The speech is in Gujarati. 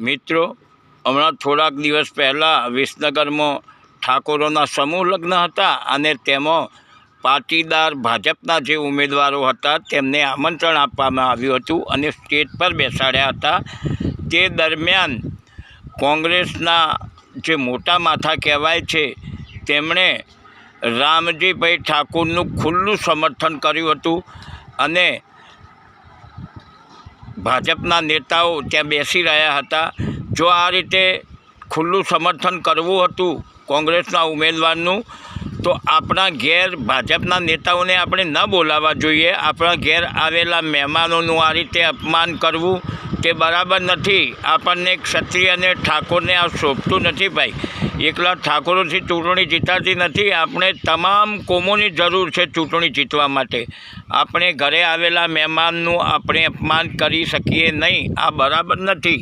મિત્રો, હમણાં થોડાક દિવસ પહેલાં વિસનગરમાં ઠાકોરોના સમૂહ લગ્ન હતા અને તેમાં પાટીદાર ભાજપના જે ઉમેદવારો હતા તેમને આમંત્રણ આપવામાં આવ્યું હતું અને સ્ટેજ પર બેસાડ્યા હતા। તે દરમિયાન કોંગ્રેસના જે મોટા માથા કહેવાય છે તેમણે રામજીભાઈ ઠાકોરનું ખુલ્લું સમર્થન કર્યું હતું અને ભાજપના નેતાઓ ત્યાં બેસી રહ્યા હતા। જો આ રીતે ખુલ્લું સમર્થન કરવું હતું કોંગ્રેસના ઉમેદવારનું તો આપણા ઘેર ભાજપના નેતાઓને આપણે ન બોલાવવા જોઈએ। આપણા ઘેર આવેલા મહેમાનોનું આ રીતે અપમાન કરવું તે બરાબર નથી। આપણને ક્ષત્રિય અને ઠાકોરને આ શોભતું નથી ભાઈ। એકલા ઠાકોરોથી ચૂંટણી જીતાતી નથી, આપણે તમામ કોમોની જરૂર છે ચૂંટણી જીતવા માટે। આપણે ઘરે આવેલા મહેમાનનું આપણે અપમાન કરી શકીએ નહીં, આ બરાબર નથી।